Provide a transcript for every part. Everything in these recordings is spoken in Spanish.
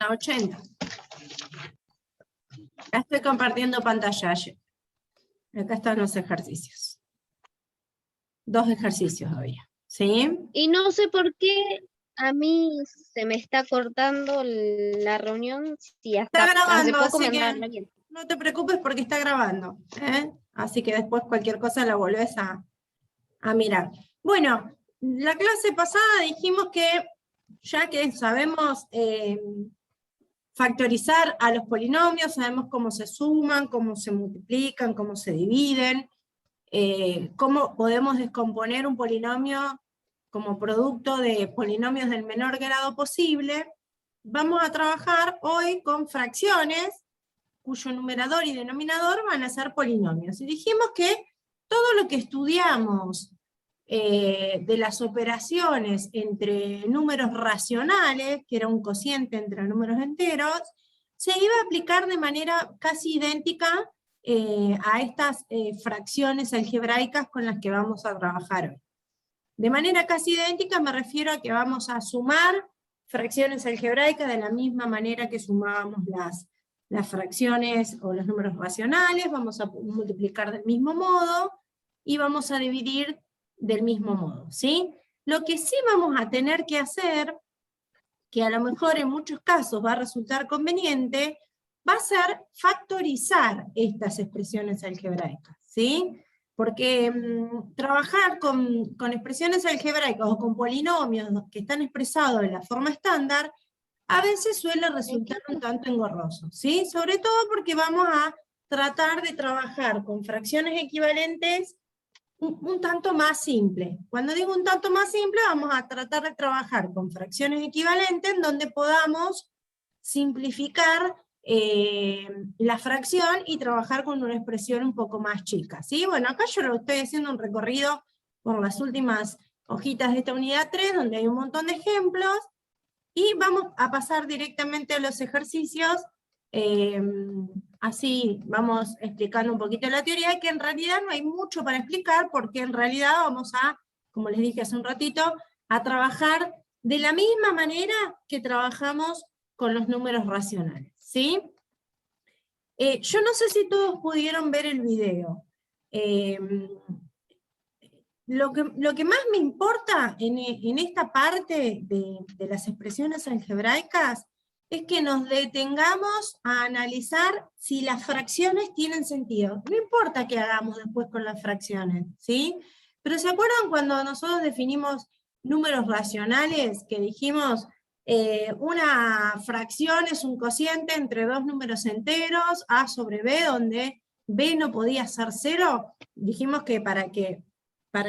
A 80. Ya estoy compartiendo pantalla. Acá están los ejercicios. 2 ejercicios había. ¿Sí? Y no sé por qué a mí se me está cortando la reunión si hasta Está hace grabando, poco me así que andaban bien. no te preocupes porque está grabando. Así que después cualquier cosa la volvés a mirar. Bueno, la clase pasada dijimos que ya que sabemos factorizar a los polinomios, sabemos cómo se suman, cómo se multiplican, cómo se dividen, cómo podemos descomponer un polinomio como producto de polinomios del menor grado posible. Vamos a trabajar hoy con fracciones cuyo numerador y denominador van a ser polinomios. Y dijimos que todo lo que estudiamos de las operaciones entre números racionales, que era un cociente entre números enteros, se iba a aplicar de manera casi idéntica a estas fracciones algebraicas con las que vamos a trabajar hoy. De manera casi idéntica me refiero a que vamos a sumar fracciones algebraicas de la misma manera que sumábamos las fracciones o los números racionales, vamos a multiplicar del mismo modo, y vamos a dividir del mismo modo, ¿sí? Lo que sí vamos a tener que hacer, que a lo mejor en muchos casos va a resultar conveniente, va a ser factorizar estas expresiones algebraicas, ¿sí? Porque trabajar con expresiones algebraicas o con polinomios que están expresados de la forma estándar, a veces suele resultar un tanto engorroso, ¿sí? Sobre todo porque vamos a tratar de trabajar con fracciones equivalentes un tanto más simple. Cuando digo un tanto más simple, vamos a tratar de trabajar con fracciones equivalentes en donde podamos simplificar la fracción y trabajar con una expresión un poco más chica, ¿sí? Bueno, acá yo lo estoy haciendo un recorrido por las últimas hojitas de esta unidad 3, donde hay un montón de ejemplos, y vamos a pasar directamente a los ejercicios, así vamos explicando un poquito la teoría, que en realidad no hay mucho para explicar, porque en realidad vamos a, como les dije hace un ratito, a trabajar de la misma manera que trabajamos con los números racionales, ¿sí? Yo no sé si todos pudieron ver el video. Lo que más me importa en esta parte de las expresiones algebraicas es que nos detengamos a analizar si las fracciones tienen sentido. No importa qué hagamos después con las fracciones, ¿sí? Pero ¿se acuerdan cuando nosotros definimos números racionales, que dijimos una fracción es un cociente entre dos números enteros, a sobre b, donde b no podía ser 0? Dijimos que para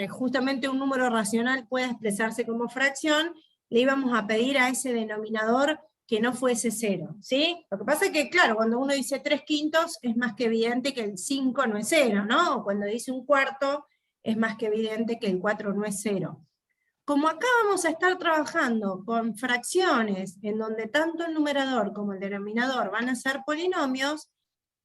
justamente un número racional pueda expresarse como fracción, le íbamos a pedir a ese denominador que no fuese 0, ¿sí? Lo que pasa es que, claro, cuando uno dice 3/5, es más que evidente que el 5 no es 0, ¿no? O cuando dice 1/4, es más que evidente que el 4 no es 0. Como acá vamos a estar trabajando con fracciones en donde tanto el numerador como el denominador van a ser polinomios,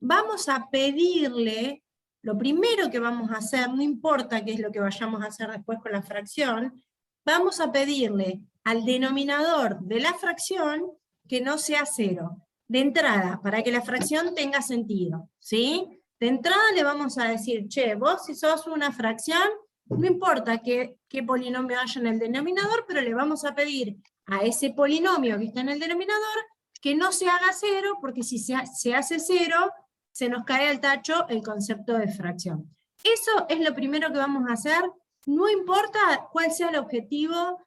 vamos a pedirle, lo primero que vamos a hacer, no importa qué es lo que vayamos a hacer después con la fracción, vamos a pedirle al denominador de la fracción que no sea 0. De entrada, para que la fracción tenga sentido, ¿sí? De entrada le vamos a decir, che, vos si sos una fracción, no importa qué polinomio haya en el denominador, pero le vamos a pedir a ese polinomio que está en el denominador que no se haga 0, porque si se hace 0, se nos cae al tacho el concepto de fracción. Eso es lo primero que vamos a hacer, no importa cuál sea el objetivo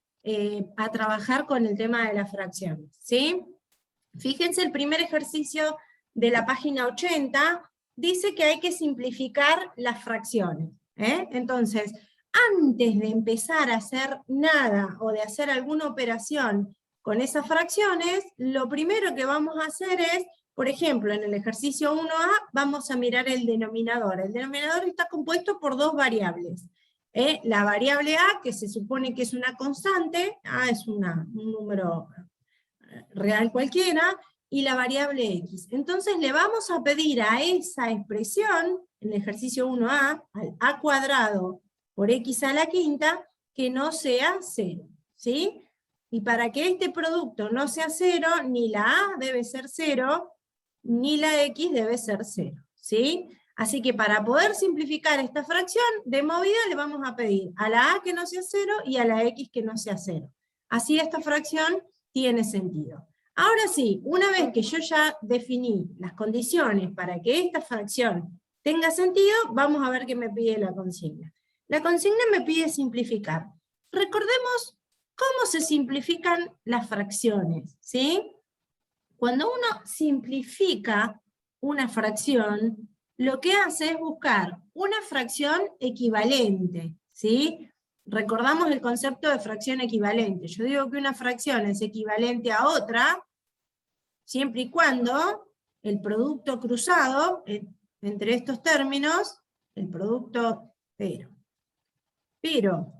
a trabajar con el tema de las fracciones, ¿sí? Fíjense, el primer ejercicio de la página 80 dice que hay que simplificar las fracciones, ¿eh? Entonces, antes de empezar a hacer nada o de hacer alguna operación con esas fracciones, lo primero que vamos a hacer es, por ejemplo, en el ejercicio 1A, vamos a mirar el denominador. El denominador está compuesto por dos variables. La variable A, que se supone que es una constante, A es un número real cualquiera, y la variable X. Entonces le vamos a pedir a esa expresión, en el ejercicio 1A, al A cuadrado por X a la quinta, que no sea 0, ¿sí? Y para que este producto no sea 0, ni la A debe ser 0, ni la X debe ser 0, ¿sí? Así que para poder simplificar esta fracción, de movida le vamos a pedir a la A que no sea 0 y a la X que no sea 0. Así esta fracción tiene sentido. Ahora sí, una vez que yo ya definí las condiciones para que esta fracción tenga sentido, vamos a ver qué me pide la consigna. La consigna me pide simplificar. Recordemos cómo se simplifican las fracciones, ¿sí? Cuando uno simplifica una fracción, lo que hace es buscar una fracción equivalente, ¿sí? Recordamos el concepto de fracción equivalente. Yo digo que una fracción es equivalente a otra, siempre y cuando el producto cruzado, entre estos términos, el producto pero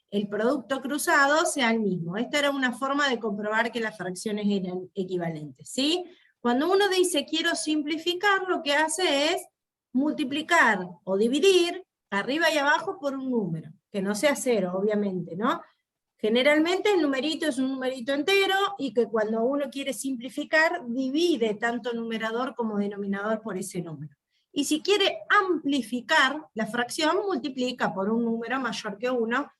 el producto cruzado sea el mismo. Esta era una forma de comprobar que las fracciones eran equivalentes, ¿sí? Cuando uno dice quiero simplificar, lo que hace es multiplicar o dividir arriba y abajo por un número, que no sea 0, obviamente, ¿no? Generalmente el numerito es un numerito entero, y que cuando uno quiere simplificar, divide tanto numerador como denominador por ese número. Y si quiere amplificar la fracción, multiplica por un número mayor que 1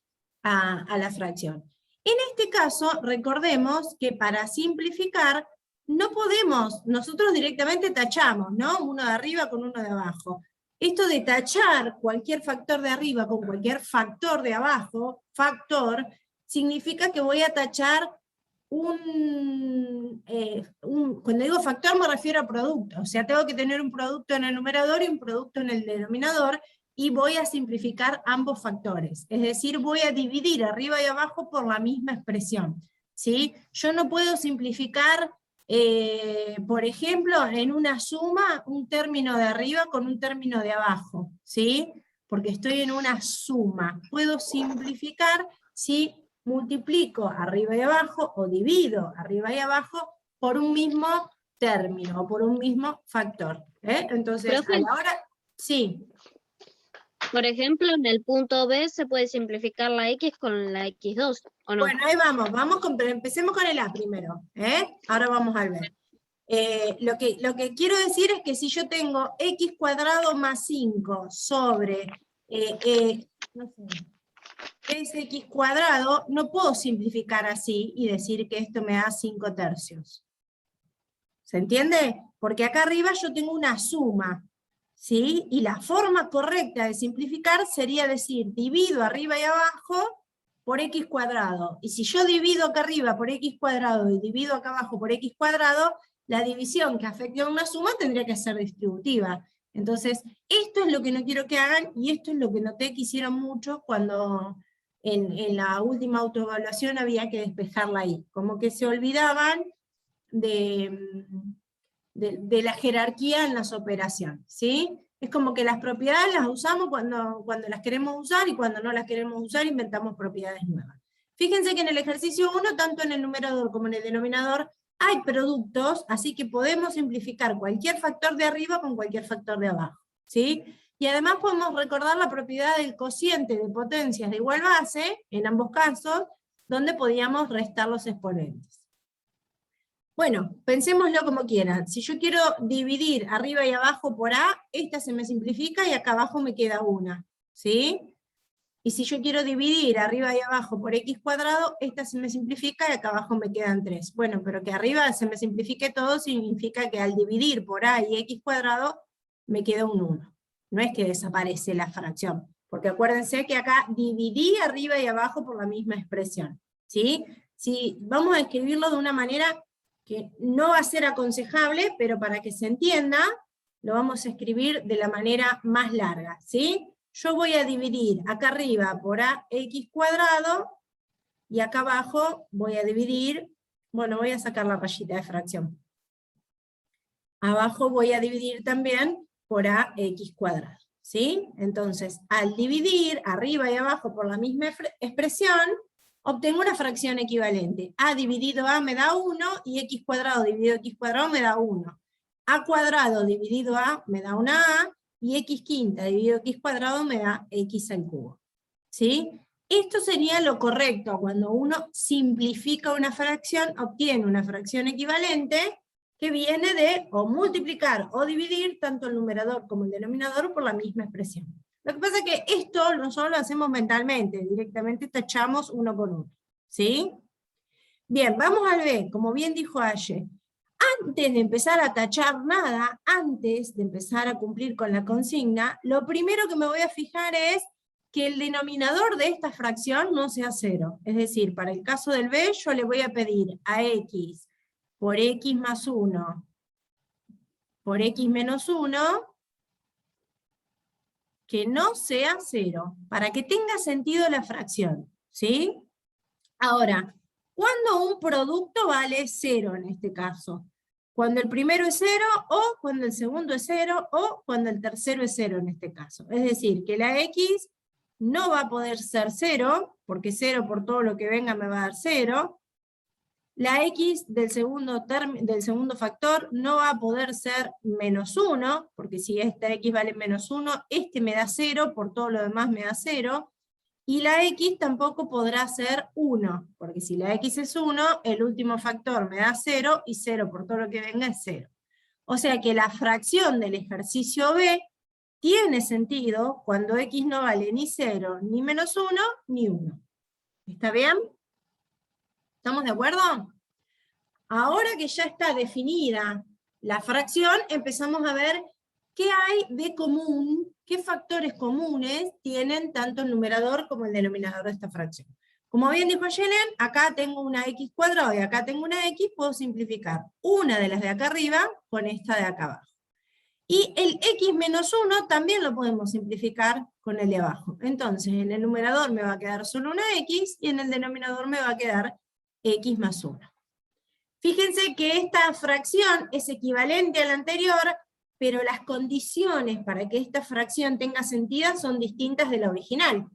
a la fracción. En este caso, recordemos que para simplificar, no podemos, nosotros directamente tachamos, ¿no? Uno de arriba con uno de abajo. Esto de tachar cualquier factor de arriba con cualquier factor de abajo, factor, significa que voy a tachar cuando digo factor me refiero a producto, o sea, tengo que tener un producto en el numerador y un producto en el denominador, y voy a simplificar ambos factores, es decir, voy a dividir arriba y abajo por la misma expresión, ¿sí? Yo no puedo simplificar, por ejemplo, en una suma, un término de arriba con un término de abajo, ¿sí? Porque estoy en una suma. Puedo simplificar si multiplico arriba y abajo, o divido arriba y abajo, por un mismo término, o por un mismo factor. Entonces, Profe, a la hora... Sí. por ejemplo, en el punto B se puede simplificar la X con la X2, ¿o no? Bueno, ahí vamos, empecemos con el A primero, ahora vamos al B. Lo que quiero decir es que si yo tengo x cuadrado más 5 sobre, no sé, 3x cuadrado, no puedo simplificar así y decir que esto me da 5 tercios. ¿Se entiende? Porque acá arriba yo tengo una suma, ¿sí? Y la forma correcta de simplificar sería decir, divido arriba y abajo por x cuadrado. Y si yo divido acá arriba por x cuadrado y divido acá abajo por x cuadrado, la división que afecta a una suma tendría que ser distributiva. Entonces, esto es lo que no quiero que hagan, y esto es lo que noté que hicieron mucho cuando en la última autoevaluación había que despejarla ahí. Como que se olvidaban de la jerarquía en las operaciones, ¿sí? Es como que las propiedades las usamos cuando las queremos usar, y cuando no las queremos usar inventamos propiedades nuevas. Fíjense que en el ejercicio 1, tanto en el numerador como en el denominador, hay productos, así que podemos simplificar cualquier factor de arriba con cualquier factor de abajo, ¿sí? Y además podemos recordar la propiedad del cociente de potencias de igual base, en ambos casos, donde podíamos restar los exponentes. Bueno, pensémoslo como quieran. Si yo quiero dividir arriba y abajo por A, esta se me simplifica y acá abajo me queda una, ¿sí? Y si yo quiero dividir arriba y abajo por x cuadrado, esta se me simplifica y acá abajo me quedan 3. Bueno, pero que arriba se me simplifique todo significa que al dividir por A y x cuadrado, me queda un 1. No es que desaparece la fracción, porque acuérdense que acá dividí arriba y abajo por la misma expresión, ¿sí? Si vamos a escribirlo de una manera que no va a ser aconsejable, pero para que se entienda, lo vamos a escribir de la manera más larga, ¿sí? Yo voy a dividir acá arriba por ax cuadrado, y acá abajo voy a dividir, bueno, voy a sacar la rayita de fracción. Abajo voy a dividir también por ax cuadrado, ¿sí? Entonces, al dividir arriba y abajo por la misma expresión, obtengo una fracción equivalente. A dividido A me da 1, y x cuadrado dividido x cuadrado me da 1. A cuadrado dividido A me da una A, y x quinta dividido x cuadrado me da x al cubo. ¿Sí? Esto sería lo correcto, cuando uno simplifica una fracción, obtiene una fracción equivalente, que viene de o multiplicar o dividir tanto el numerador como el denominador por la misma expresión. Lo que pasa es que esto nosotros lo hacemos mentalmente, directamente tachamos uno con uno, ¿sí? Bien, vamos al B, como bien dijo Aye. Antes de empezar a tachar nada, antes de empezar a cumplir con la consigna, lo primero que me voy a fijar es que el denominador de esta fracción no sea 0. Es decir, para el caso del B, yo le voy a pedir a x por x más 1 por x menos 1 que no sea 0, para que tenga sentido la fracción, ¿sí? Ahora, ¿cuándo un producto vale 0 en este caso? Cuando el primero es 0, o cuando el segundo es 0, o cuando el tercero es 0 en este caso. Es decir, que la x no va a poder ser 0, porque 0 por todo lo que venga me va a dar 0. La x del segundo factor no va a poder ser menos 1, porque si esta x vale menos 1, este me da 0, por todo lo demás me da 0. Y la x tampoco podrá ser 1, porque si la x es 1, el último factor me da 0, y 0 por todo lo que venga es 0. O sea que la fracción del ejercicio B tiene sentido cuando x no vale ni 0, ni menos 1, ni 1. ¿Está bien? ¿Estamos de acuerdo? Ahora que ya está definida la fracción, empezamos a ver qué hay de común, qué factores comunes tienen tanto el numerador como el denominador de esta fracción. Como bien dijo Yelen, acá tengo una x cuadrada y acá tengo una x, puedo simplificar una de las de acá arriba con esta de acá abajo. Y el x menos 1 también lo podemos simplificar con el de abajo. Entonces, en el numerador me va a quedar solo una x, y en el denominador me va a quedar x más 1. Fíjense que esta fracción es equivalente a la anterior, pero las condiciones para que esta fracción tenga sentido son distintas de la original.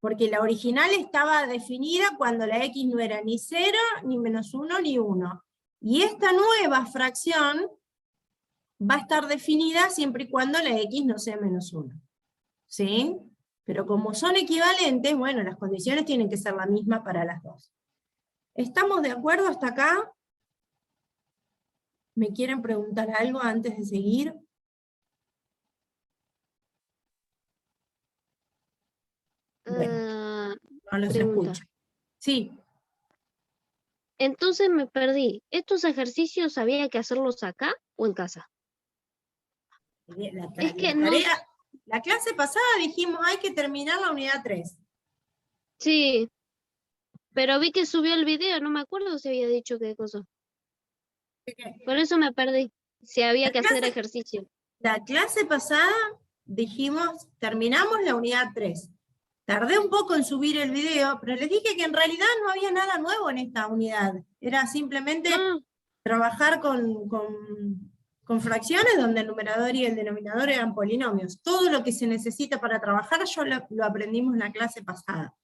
Porque la original estaba definida cuando la x no era ni 0, ni menos 1, ni 1. Y esta nueva fracción va a estar definida siempre y cuando la x no sea menos 1. ¿Sí? Pero como son equivalentes, bueno, las condiciones tienen que ser la misma para las dos. ¿Estamos de acuerdo hasta acá? ¿Me quieren preguntar algo antes de seguir? Bueno, no los Pregunta. escucho. Sí. Entonces me perdí. ¿Estos ejercicios había que hacerlos acá o en casa? Es que no. La clase pasada dijimos hay que terminar la unidad 3. Sí, pero vi que subió el video, no me acuerdo si había dicho qué cosa. Por eso me perdí, si había que hacer ejercicio. La clase pasada dijimos, terminamos la unidad 3. Tardé un poco en subir el video, pero les dije que en realidad no había nada nuevo en esta unidad. Era simplemente trabajar con fracciones donde el numerador y el denominador eran polinomios. Todo lo que se necesita para trabajar ya lo aprendimos en la clase pasada.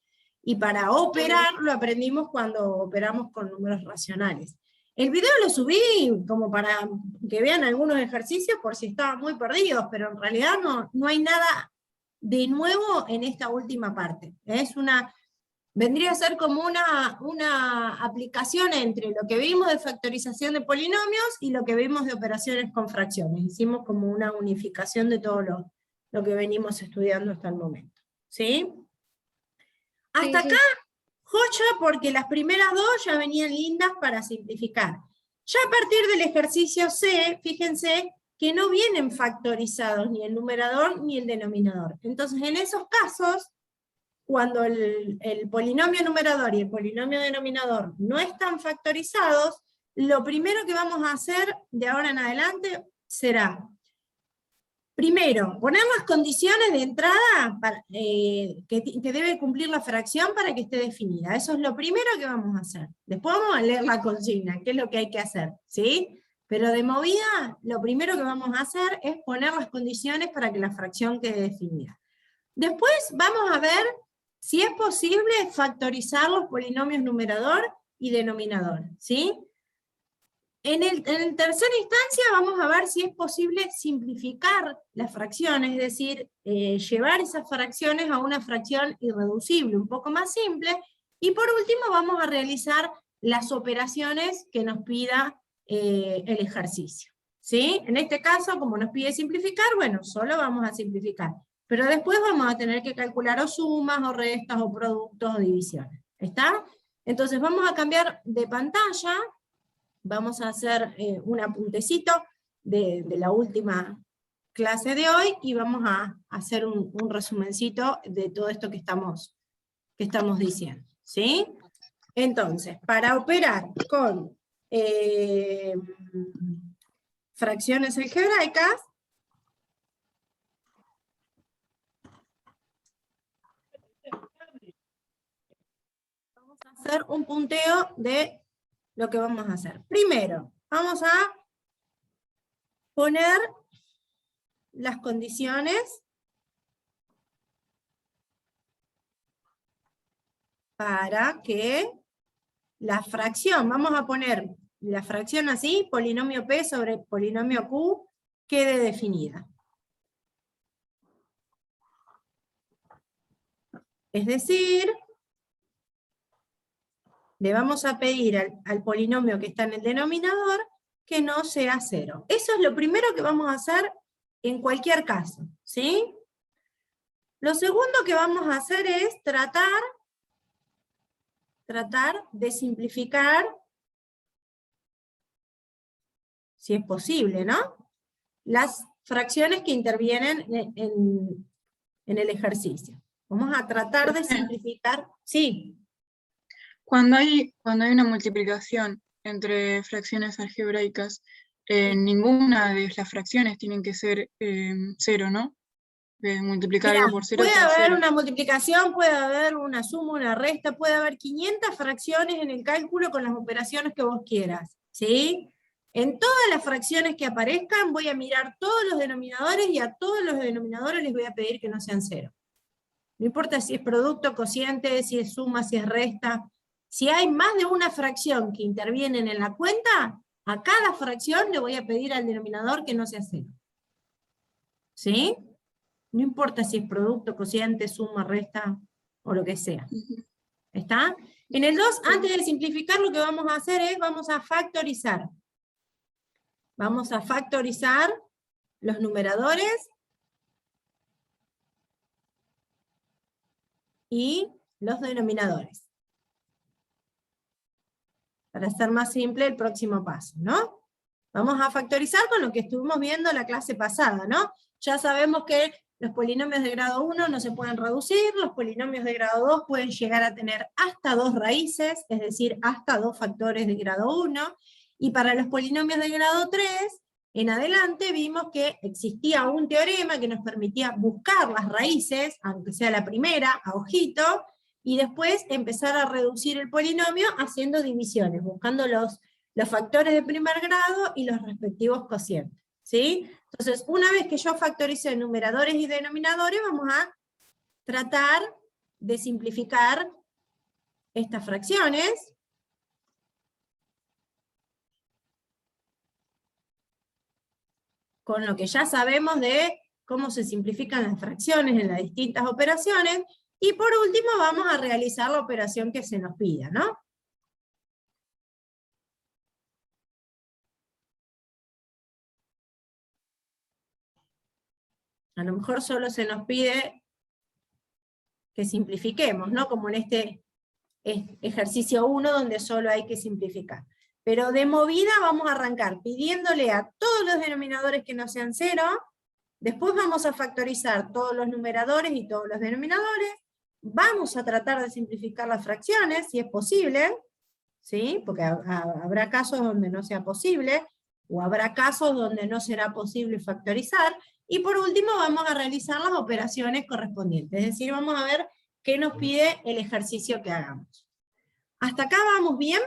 Y para operar lo aprendimos cuando operamos con números racionales. El video lo subí como para que vean algunos ejercicios por si estaban muy perdidos, pero en realidad no hay nada de nuevo en esta última parte. Vendría a ser como una aplicación entre lo que vimos de factorización de polinomios y lo que vimos de operaciones con fracciones. Hicimos como una unificación de todo lo que venimos estudiando hasta el momento. ¿Sí? Hasta acá, joya, porque las primeras dos ya venían lindas para simplificar. Ya a partir del ejercicio C, fíjense que no vienen factorizados ni el numerador ni el denominador. Entonces, en esos casos, cuando el polinomio numerador y el polinomio denominador no están factorizados, lo primero que vamos a hacer de ahora en adelante será, primero, poner las condiciones de entrada que debe cumplir la fracción para que esté definida. Eso es lo primero que vamos a hacer. Después vamos a leer la consigna, qué es lo que hay que hacer, ¿sí? Pero de movida, lo primero que vamos a hacer es poner las condiciones para que la fracción quede definida. Después vamos a ver si es posible factorizar los polinomios numerador y denominador, ¿sí? En tercera instancia vamos a ver si es posible simplificar las fracciones, es decir, llevar esas fracciones a una fracción irreducible, un poco más simple, y por último vamos a realizar las operaciones que nos pida el ejercicio. ¿Sí? En este caso, como nos pide simplificar, bueno, solo vamos a simplificar, pero después vamos a tener que calcular o sumas, o restas, o productos, o divisiones. ¿Está? Entonces vamos a cambiar de pantalla. Vamos a hacer un apuntecito de la última clase de hoy, y vamos a hacer un resumencito de todo esto que estamos diciendo. ¿Sí? Entonces, para operar con fracciones algebraicas, vamos a hacer un punteo de lo que vamos a hacer. Primero, vamos a poner las condiciones para que la fracción, vamos a poner la fracción así, polinomio P sobre polinomio Q, quede definida. Es decir, le vamos a pedir al polinomio que está en el denominador que no sea 0. Eso es lo primero que vamos a hacer en cualquier caso, ¿sí? Lo segundo que vamos a hacer es tratar de simplificar, si es posible, ¿no?, las fracciones que intervienen en el ejercicio. Vamos a tratar de simplificar. Sí. Cuando hay una multiplicación entre fracciones algebraicas, ninguna de las fracciones tienen que ser 0, ¿no? Multiplicar Mirá, algo por 0 puede da haber 0. una multiplicación, puede haber una suma, una resta, puede haber 500 fracciones en el cálculo con las operaciones que vos quieras, ¿sí? En todas las fracciones que aparezcan voy a mirar todos los denominadores, y a todos los denominadores les voy a pedir que no sean 0. No importa si es producto, cociente, si es suma, si es resta. Si hay más de una fracción que intervienen en la cuenta, a cada fracción le voy a pedir al denominador que no sea 0. ¿Sí? No importa si es producto, cociente, suma, resta, o lo que sea. ¿Está? En el 2, antes de simplificar, lo que vamos a hacer es, vamos a factorizar. Vamos a factorizar los numeradores y los denominadores, para hacer más simple el próximo paso, ¿no? Vamos a factorizar con lo que estuvimos viendo la clase pasada, ¿no? Ya sabemos que los polinomios de grado 1 no se pueden reducir, los polinomios de grado 2 pueden llegar a tener hasta 2 raíces, es decir, hasta 2 factores de grado 1, y para los polinomios de grado 3, en adelante vimos que existía un teorema que nos permitía buscar las raíces, aunque sea la primera, a ojito, y después empezar a reducir el polinomio haciendo divisiones, buscando los factores de primer grado y los respectivos cocientes, ¿sí? Entonces, una vez que yo factorice numeradores y denominadores, vamos a tratar de simplificar estas fracciones. Con lo que ya sabemos de cómo se simplifican las fracciones en las distintas operaciones, y por último vamos a realizar la operación que se nos pida, ¿no? A lo mejor solo se nos pide que simplifiquemos, ¿no? Como en este ejercicio 1, donde solo hay que simplificar. Pero de movida vamos a arrancar pidiéndole a todos los denominadores que no sean 0, después vamos a factorizar todos los numeradores y todos los denominadores, vamos a tratar de simplificar las fracciones, si es posible, ¿sí? Porque habrá casos donde no sea posible, o habrá casos donde no será posible factorizar, y por último vamos a realizar las operaciones correspondientes, es decir, vamos a ver qué nos pide el ejercicio que hagamos. ¿Hasta acá vamos bien?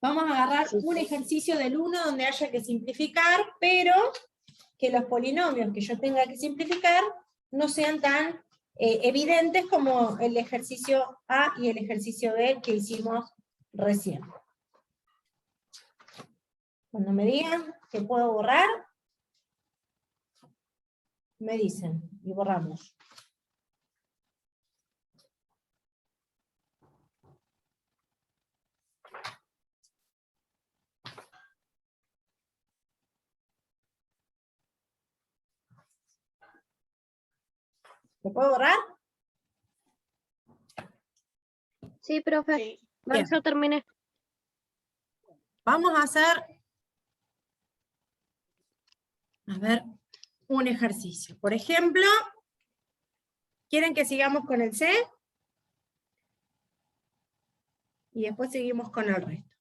Vamos a agarrar un ejercicio del 1 donde haya que simplificar, pero que los polinomios que yo tenga que simplificar no sean tan evidentes como el ejercicio A y el ejercicio B que hicimos recién. Cuando me digan que puedo borrar, me dicen, y borramos. ¿Se puede borrar? Sí, profe. Sí. Bueno, yo terminé. Vamos a hacer, un ejercicio. Por ejemplo, ¿quieren que sigamos con el C? Y después seguimos con el resto.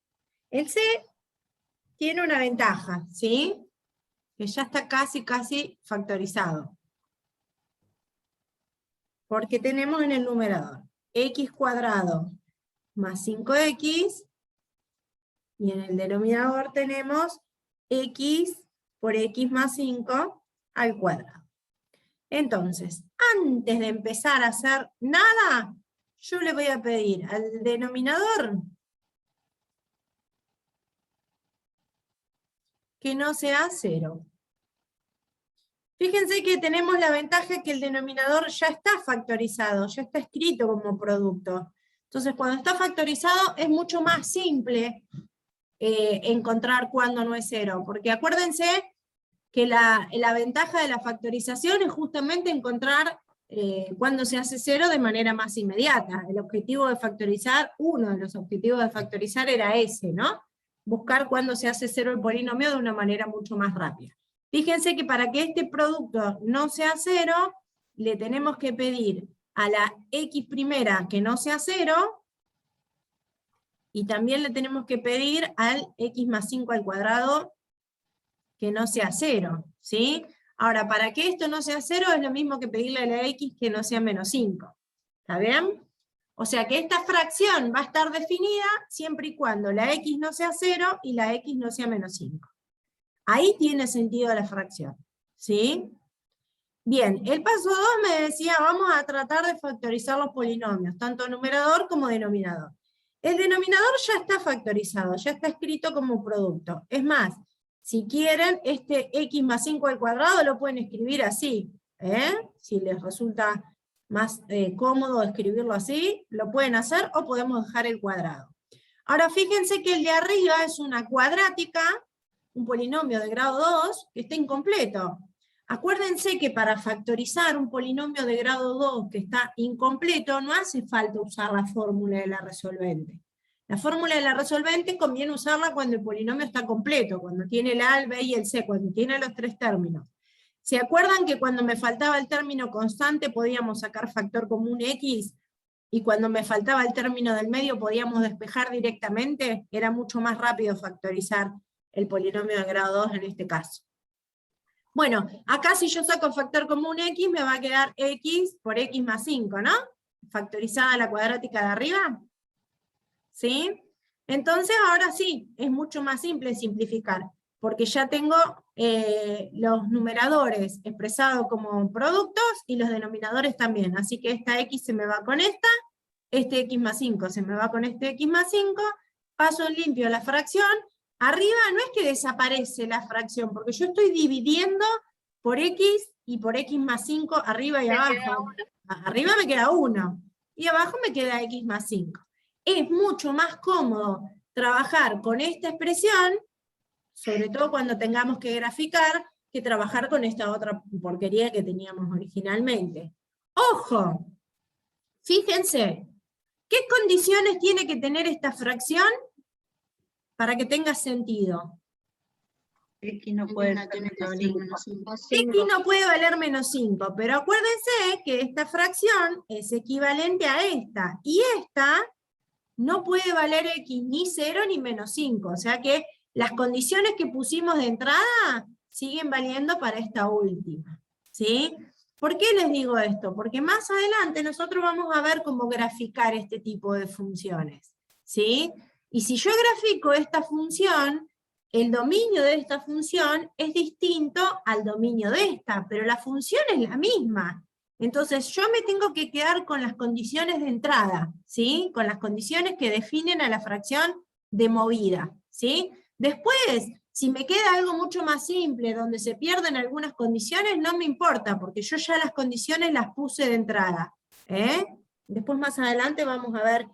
El C tiene una ventaja, ¿sí? Que ya está casi factorizado. Porque tenemos en el numerador x cuadrado más 5x, y en el denominador tenemos x por x más 5 al cuadrado. Entonces, antes de empezar a hacer nada, yo le voy a pedir al denominador que no sea 0. Fíjense que tenemos la ventaja que el denominador ya está factorizado, ya está escrito como producto. Entonces, cuando está factorizado es mucho más simple encontrar cuándo no es 0, porque acuérdense que la ventaja de la factorización es justamente encontrar cuándo se hace 0 de manera más inmediata. El objetivo de factorizar, uno de los objetivos de factorizar era ese, ¿no? Buscar cuándo se hace 0 el polinomio de una manera mucho más rápida. Fíjense que para que este producto no sea 0, le tenemos que pedir a la x primera que no sea 0, y también le tenemos que pedir al x más 5 al cuadrado que no sea 0, ¿sí? Ahora, para que esto no sea 0 es lo mismo que pedirle a la x que no sea menos 5. ¿Está bien? O sea que esta fracción va a estar definida siempre y cuando la x no sea 0 y la x no sea menos 5. Ahí tiene sentido la fracción, ¿sí? Bien, el paso 2 me decía, vamos a tratar de factorizar los polinomios, tanto numerador como denominador. El denominador ya está factorizado, ya está escrito como producto. Es más, si quieren, este x más 5 al cuadrado lo pueden escribir así, si les resulta más cómodo escribirlo así, lo pueden hacer, o podemos dejar el cuadrado. Ahora fíjense que el de arriba es una cuadrática, un polinomio de grado 2, que está incompleto. Acuérdense que para factorizar un polinomio de grado 2 que está incompleto, no hace falta usar la fórmula de la resolvente. La fórmula de la resolvente conviene usarla cuando el polinomio está completo, cuando tiene el A, el B y el C, cuando tiene los tres términos. ¿Se acuerdan que cuando me faltaba el término constante podíamos sacar factor común X? Y cuando me faltaba el término del medio podíamos despejar directamente. Era mucho más rápido factorizar el polinomio de grado 2 en este caso. Bueno, acá si yo saco factor común X, me va a quedar X por X más 5, ¿no? Factorizada la cuadrática de arriba. ¿Sí? Entonces ahora sí, es mucho más simple simplificar, porque ya tengo los numeradores expresados como productos y los denominadores también. Así que esta X se me va con esta, este X más 5 se me va con este X más 5, paso en limpio la fracción. Arriba no es que desaparece la fracción, porque yo estoy dividiendo por X y por X más 5 arriba y abajo. Arriba me queda 1, y abajo me queda X más 5. Es mucho más cómodo trabajar con esta expresión, sobre todo cuando tengamos que graficar, que trabajar con esta otra porquería que teníamos originalmente. ¡Ojo! Fíjense, ¿qué condiciones tiene que tener esta fracción para que tenga sentido? X no puede valer menos 5. X no puede valer menos 5, pero acuérdense que esta fracción es equivalente a esta, y esta no puede valer X ni 0 ni menos 5, o sea que las condiciones que pusimos de entrada siguen valiendo para esta última, ¿sí? ¿Por qué les digo esto? Porque más adelante nosotros vamos a ver cómo graficar este tipo de funciones, ¿sí? Y si yo grafico esta función, el dominio de esta función es distinto al dominio de esta, pero la función es la misma. Entonces yo me tengo que quedar con las condiciones de entrada, ¿sí? Con las condiciones que definen a la fracción de movida, ¿sí? Después, si me queda algo mucho más simple, donde se pierden algunas condiciones, no me importa, porque yo ya las condiciones las puse de entrada. Después más adelante vamos a ver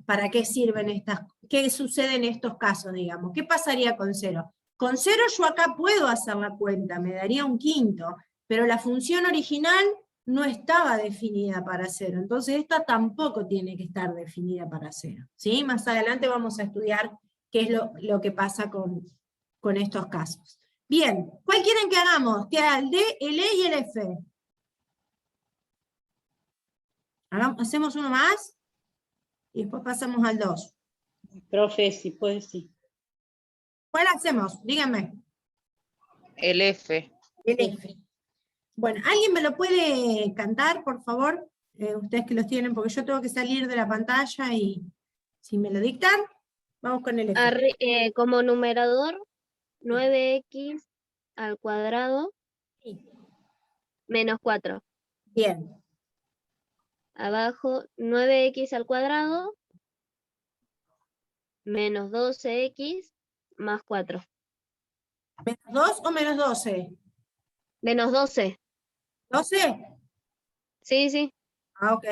para qué sirven qué sucede en estos casos, digamos. ¿Qué pasaría con 0? Con 0 yo acá puedo hacer la cuenta, me daría un quinto, pero la función original no estaba definida para 0, entonces esta tampoco tiene que estar definida para 0. ¿Sí? Más adelante vamos a estudiar qué es lo que pasa con estos casos. Bien, ¿cuál quieren que hagamos? Que haga el D, el E y el F. Hacemos uno más y después pasamos al 2. Profe, si puede, sí. ¿Cuál hacemos? Díganme. El F. El F. Bueno, ¿alguien me lo puede cantar, por favor? Ustedes que los tienen, porque yo tengo que salir de la pantalla y si me lo dictan, vamos con el F. Como numerador, 9x al cuadrado menos 4. Bien. Abajo, 9x al cuadrado menos 12x más 4. ¿Menos 2 o menos 12? Menos 12. ¿12? Sí, sí. Ah, ok.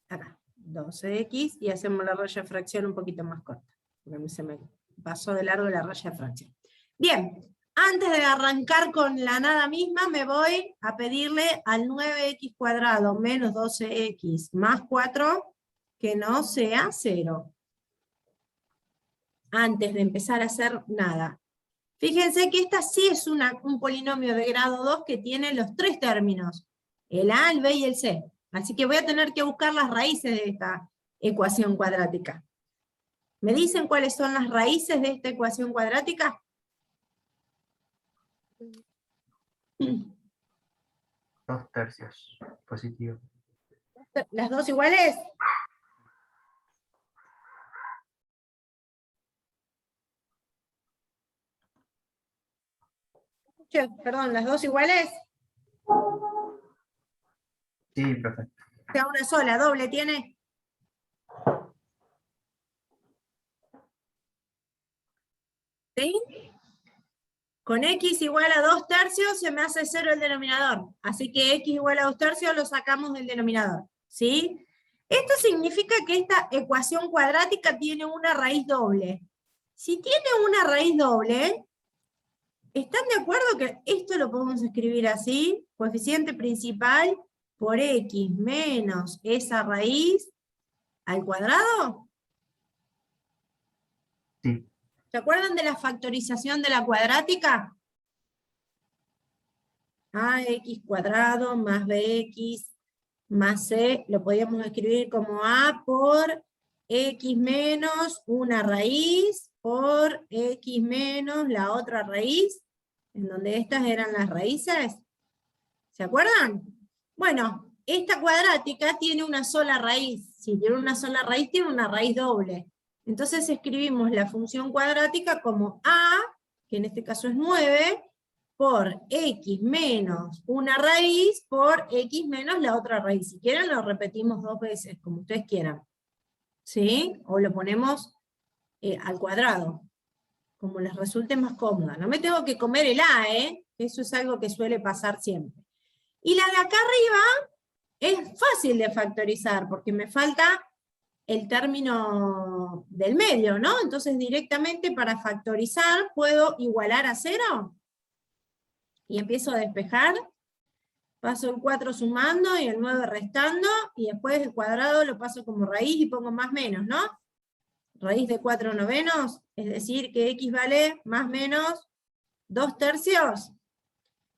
Acá, 12x, y hacemos la raya de fracción un poquito más corta, porque a mí se me pasó de largo la raya de fracción. Bien, antes de arrancar con la nada misma, me voy a pedirle al 9x cuadrado menos 12x más 4 que no sea 0. Antes de empezar a hacer nada. Fíjense que esta sí es un polinomio de grado 2 que tiene los 3 términos, el A, el B y el C. Así que voy a tener que buscar las raíces de esta ecuación cuadrática. ¿Me dicen cuáles son las raíces de esta ecuación cuadrática? Dos tercios, positivo. ¿Las dos iguales? Perdón, ¿las dos iguales? Sí, profe. O sea, una sola, doble tiene. ¿Sí? Con x igual a 2 tercios se me hace 0 el denominador. Así que x igual a 2 tercios lo sacamos del denominador. ¿Sí? Esto significa que esta ecuación cuadrática tiene una raíz doble. Si tiene una raíz doble, ¿están de acuerdo que esto lo podemos escribir así? Coeficiente principal por x menos esa raíz al cuadrado. Sí. ¿Se acuerdan de la factorización de la cuadrática? Ax cuadrado más bx más c, lo podíamos escribir como a por x menos una raíz por x menos la otra raíz, en donde estas eran las raíces. ¿Se acuerdan? Bueno, esta cuadrática tiene una sola raíz. Si tiene una sola raíz, tiene una raíz doble. Entonces escribimos la función cuadrática como a, que en este caso es 9, por x menos una raíz por x menos la otra raíz. Si quieren lo repetimos 2 veces, como ustedes quieran. ¿Sí? O lo ponemos al cuadrado, como les resulte más cómoda. No me tengo que comer el a, eso es algo que suele pasar siempre. Y la de acá arriba es fácil de factorizar, porque me falta el término del medio, ¿no? Entonces directamente para factorizar puedo igualar a 0, y empiezo a despejar, paso el 4 sumando y el 9 restando, y después el cuadrado lo paso como raíz y pongo más menos, ¿no? Raíz de 4 novenos, es decir que x vale más menos 2 tercios.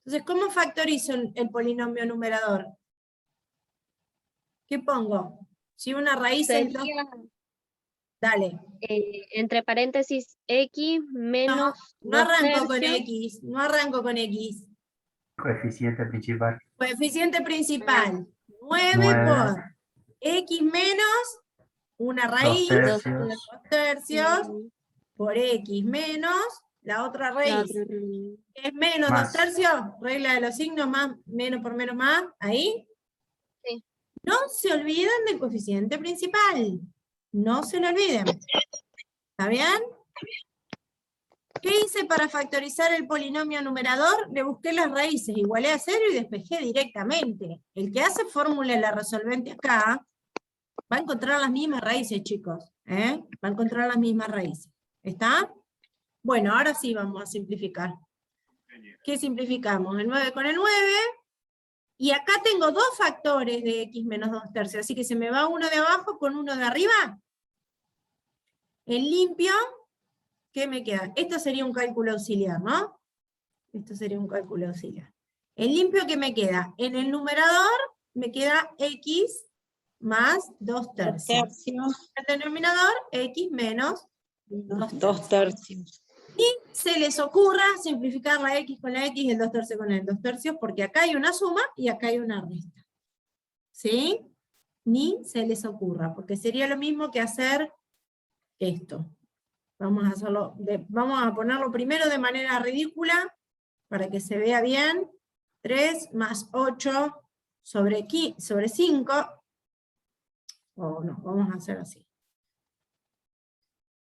Entonces, ¿cómo factorizo el polinomio numerador? ¿Qué pongo? Si una raíz es 2... Sería, Dale. entre paréntesis, x menos No 2 arranco con tercios. x, no arranco con x. Coeficiente principal. Coeficiente principal, 9 9. por x menos una raíz, 2 2 tercios. 2 tercios, por x menos la otra La raíz. otra raíz. Es menos 2 Más. tercios, regla de los signos, más menos por menos más, ahí. Sí. No se olviden del coeficiente principal. No se lo olviden. ¿Está bien? ¿Qué hice para factorizar el polinomio numerador? Le busqué las raíces, igualé a 0 y despejé directamente. El que hace fórmula en la resolvente acá, va a encontrar las mismas raíces, chicos. Va a encontrar las mismas raíces. ¿Está? Bueno, ahora sí vamos a simplificar. ¿Qué simplificamos? El 9 con el 9. Y acá tengo dos factores de x menos 2/3, así que se me va uno de abajo con uno de arriba. En limpio, ¿qué me queda? Esto sería un cálculo auxiliar, ¿no? Esto sería un cálculo auxiliar. En limpio, ¿qué me queda? En el numerador me queda x más 2/3. En el denominador, x menos 2/3. Y se les ocurra simplificar la x con la x y el 2/3 con el 2/3, porque acá hay una suma y acá hay una resta. ¿Sí? Ni se les ocurra, porque sería lo mismo que hacer esto. Vamos a hacerlo, vamos a ponerlo primero de manera ridícula, para que se vea bien. 3 más 8 sobre 5. O no, vamos a hacer así.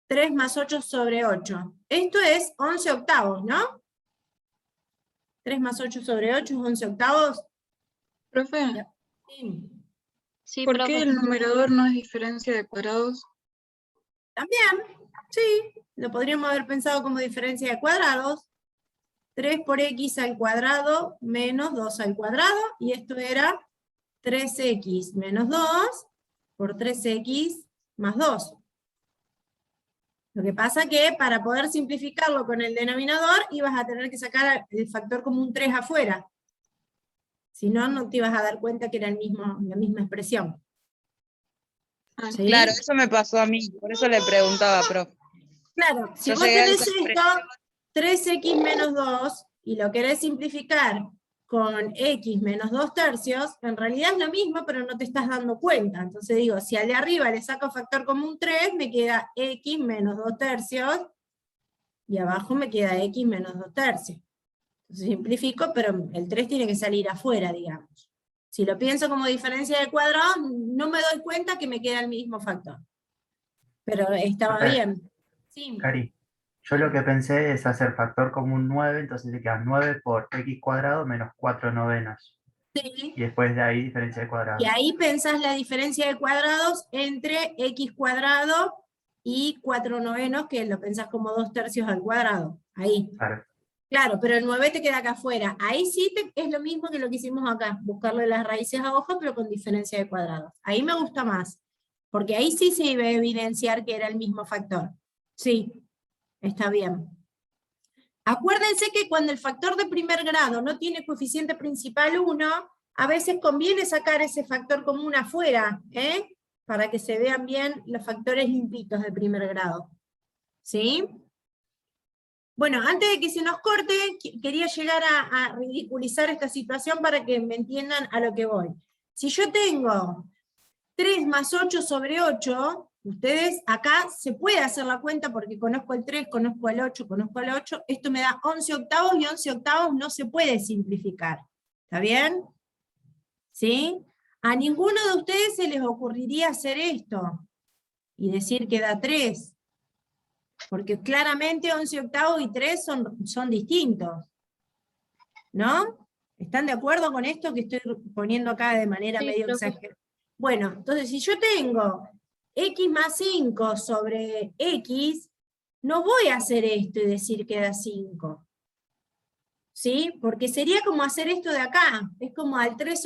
3 más 8 sobre 8. Esto es 11 octavos, ¿no? 3 más 8 sobre 8 es 11 octavos. Profe, Sí. Sí, ¿por profe. qué el numerador no es diferencia de cuadrados? También, sí, lo podríamos haber pensado como diferencia de cuadrados. 3 por x al cuadrado menos 2 al cuadrado, y esto era 3x menos 2 por 3x más 2. Lo que pasa que para poder simplificarlo con el denominador ibas a tener que sacar el factor común 3 afuera. Si no, no te ibas a dar cuenta que era la misma expresión. Ah, ¿Sí? Claro, eso me pasó a mí, por eso le preguntaba, profe. Claro, si Yo vos llegué a tenés esa esto, 3x menos 2, y lo querés simplificar con x menos 2/3, en realidad es lo mismo, pero no te estás dando cuenta. Entonces digo, si al de arriba le saco factor común 3, me queda x menos 2/3, y abajo me queda x menos 2/3. Entonces simplifico, pero el 3 tiene que salir afuera, digamos. Si lo pienso como diferencia de cuadrados, no me doy cuenta que me queda el mismo factor. Pero estaba Profe, bien. Sí. Cari, yo lo que pensé es hacer factor común 9, entonces se queda 9 por x cuadrado menos 4 novenos. Sí. Y después de ahí diferencia de cuadrado. Y ahí pensás la diferencia de cuadrados entre x cuadrado y 4 novenos, que lo pensás como 2/3 al cuadrado. Ahí. Claro. Claro, pero el 9 te queda acá afuera. Ahí sí es lo mismo que lo que hicimos acá, buscarle las raíces abajo, pero con diferencia de cuadrados. Ahí me gusta más, porque ahí sí se iba a evidenciar que era el mismo factor. Sí, está bien. Acuérdense que cuando el factor de primer grado no tiene coeficiente principal 1, a veces conviene sacar ese factor común afuera, para que se vean bien los factores limpitos de primer grado. ¿Sí? Bueno, antes de que se nos corte, quería llegar a ridiculizar esta situación para que me entiendan a lo que voy. Si yo tengo 3 más 8 sobre 8, ustedes acá se puede hacer la cuenta porque conozco el 3, conozco el 8, conozco el 8, esto me da 11 octavos y 11 octavos no se puede simplificar. ¿Está bien? ¿Sí? A ninguno de ustedes se les ocurriría hacer esto y decir que da 3. Porque claramente 11 octavos y 3 son distintos. ¿No? ¿Están de acuerdo con esto que estoy poniendo acá de manera Sí, medio profe. exagerada? Bueno, entonces si yo tengo x más 5 sobre x, no voy a hacer esto y decir que da 5. ¿Sí? Porque sería como hacer esto de acá. Es como al 3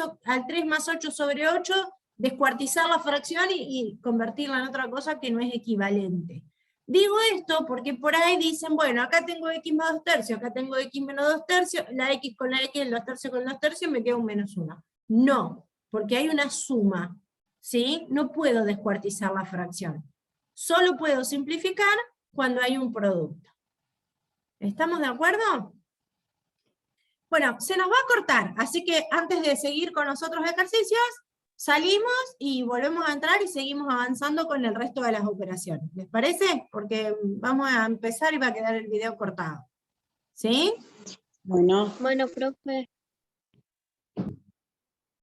más 8 sobre 8, descuartizar la fracción y convertirla en otra cosa que no es equivalente. Digo esto porque por ahí dicen, bueno, acá tengo x más 2/3, acá tengo x menos 2/3, la x con la x, el 2/3 con el 2/3, me queda un menos 1. No, porque hay una suma, ¿sí? No puedo descuartizar la fracción. Solo puedo simplificar cuando hay un producto. ¿Estamos de acuerdo? Bueno, se nos va a cortar, así que antes de seguir con los otros ejercicios, salimos y volvemos a entrar y seguimos avanzando con el resto de las operaciones. ¿Les parece? Porque vamos a empezar y va a quedar el video cortado. ¿Sí? Bueno. Bueno, profe.